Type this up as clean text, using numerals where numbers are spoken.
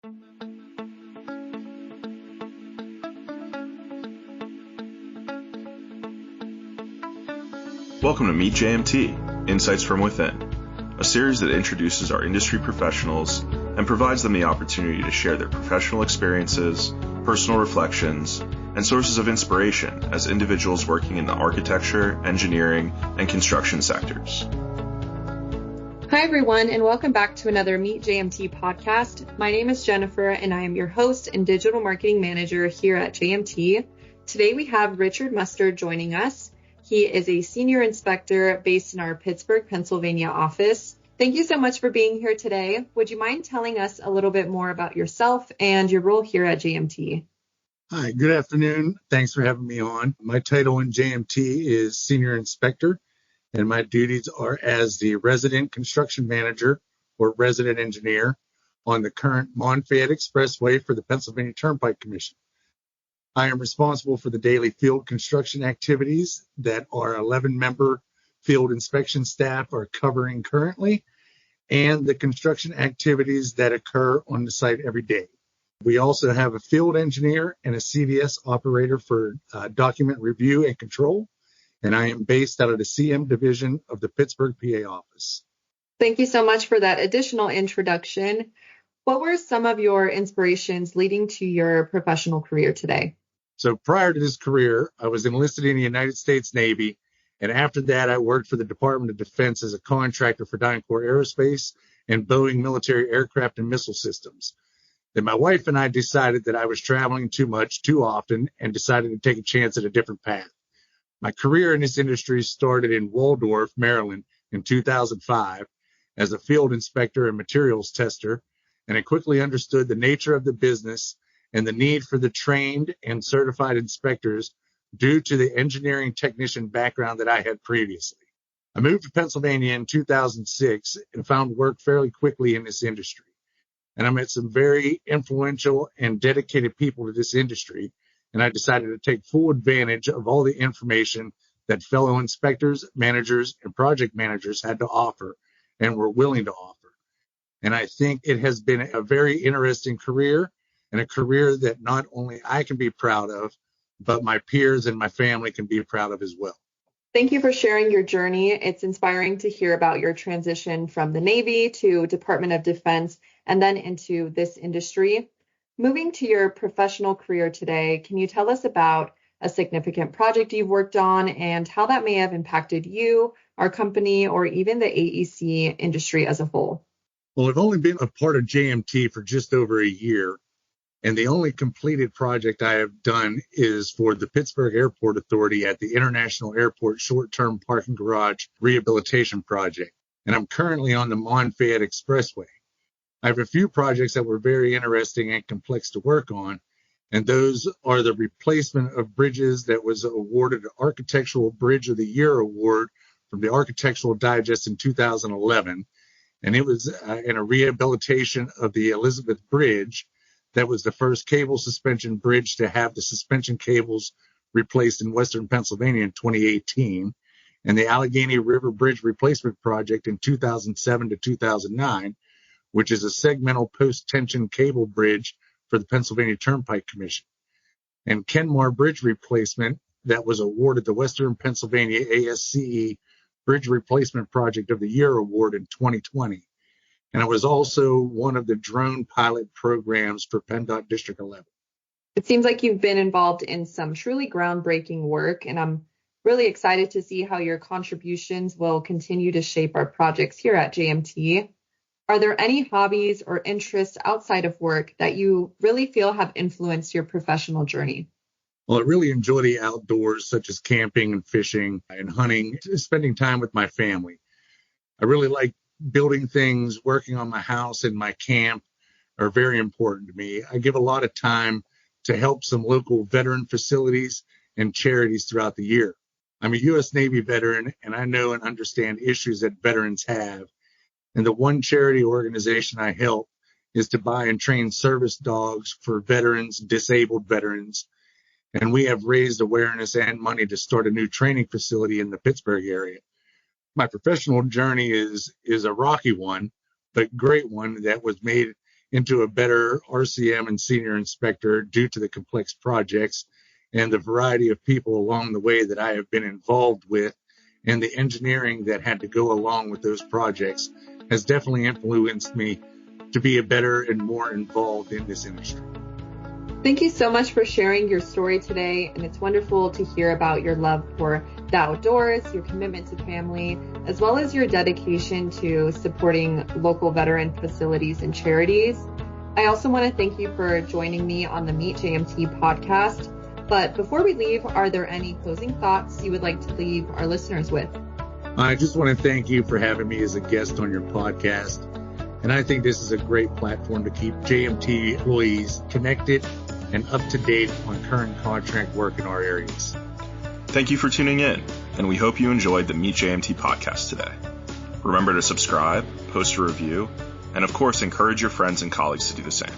Welcome to Meet JMT, Insights from Within, a series that introduces our industry professionals and provides them the opportunity to share their professional experiences, personal reflections, and sources of inspiration as individuals working in the architecture, engineering, and construction sectors. Hi, everyone, and welcome back to another Meet JMT podcast. My name is Jennifer, and I am your host and digital marketing manager here at JMT. Today, we have Richard Mustard joining us. He is a senior inspector based in our Pittsburgh, Pennsylvania office. Thank you so much for being here today. Would you mind telling us a little bit more about yourself and your role here at JMT? Hi, good afternoon. Thanks for having me on. My title in JMT is Senior Inspector, and my duties are as the resident construction manager or resident engineer on the current Mon-Fayette Expressway for the Pennsylvania Turnpike Commission. I am responsible for the daily field construction activities that our 11-member field inspection staff are covering currently, and the construction activities that occur on the site every day. We also have a field engineer and a CDS operator for document review and control, and I am based out of the CM division of the Pittsburgh, PA office. Thank you so much for that additional introduction. What were some of your inspirations leading to your professional career today? So prior to this career, I was enlisted in the United States Navy, and after that, I worked for the Department of Defense as a contractor for DynCorp Aerospace and Boeing military aircraft and missile systems. Then my wife and I decided that I was traveling too much, too often, and decided to take a chance at a different path. My career in this industry started in Waldorf, Maryland in 2005 as a field inspector and materials tester, and I quickly understood the nature of the business and the need for the trained and certified inspectors due to the engineering technician background that I had previously. I moved to Pennsylvania in 2006 and found work fairly quickly in this industry. And I met some very influential and dedicated people to this industry, and I decided to take full advantage of all the information that fellow inspectors, managers, and project managers had to offer and were willing to offer. And I think it has been a very interesting career, and a career that not only I can be proud of, but my peers and my family can be proud of as well. Thank you for sharing your journey. It's inspiring to hear about your transition from the Navy to Department of Defense and then into this industry. Moving to your professional career today, can you tell us about a significant project you've worked on and how that may have impacted you, our company, or even the AEC industry as a whole? Well, I've only been a part of JMT for just over a year. And the only completed project I have done is for the Pittsburgh Airport Authority at the International Airport Short-Term Parking Garage Rehabilitation Project. And I'm currently on the Mon-Fayette Expressway. I have a few projects that were very interesting and complex to work on. And those are the replacement of bridges that was awarded an Architectural Bridge of the Year award from the Architectural Digest in 2011. And it was in a rehabilitation of the Elizabeth Bridge. That was the first cable suspension bridge to have the suspension cables replaced in Western Pennsylvania in 2018, and the Allegheny River Bridge Replacement project in 2007 to 2009, which is a segmental post-tension cable bridge for the Pennsylvania Turnpike Commission, and Kenmore Bridge Replacement that was awarded the Western Pennsylvania ASCE Bridge Replacement Project of the Year award in 2020. And I was also one of the drone pilot programs for PennDOT District 11. It seems like you've been involved in some truly groundbreaking work, and I'm really excited to see how your contributions will continue to shape our projects here at JMT. Are there any hobbies or interests outside of work that you really feel have influenced your professional journey? Well, I really enjoy the outdoors, such as camping and fishing and hunting, spending time with my family. I really like building things, working on my house and my camp are very important to me. I give a lot of time to help some local veteran facilities and charities throughout the year. I'm a U.S. Navy veteran, and I know and understand issues that veterans have. And the one charity organization I help is to buy and train service dogs for veterans, disabled veterans. And we have raised awareness and money to start a new training facility in the Pittsburgh area. My professional journey is a rocky one, but great one that was made into a better RCM and senior inspector due to the complex projects and the variety of people along the way that I have been involved with, and the engineering that had to go along with those projects has definitely influenced me to be a better and more involved in this industry. Thank you so much for sharing your story today, and it's wonderful to hear about your love for the outdoors, your commitment to family, as well as your dedication to supporting local veteran facilities and charities. I also want to thank you for joining me on the Meet JMT podcast. But before we leave, are there any closing thoughts you would like to leave our listeners with? I just want to thank you for having me as a guest on your podcast. And I think this is a great platform to keep JMT employees connected and up to date on current contract work in our areas. Thank you for tuning in, and we hope you enjoyed the Meet JMT podcast today. Remember to subscribe, post a review, and of course, encourage your friends and colleagues to do the same.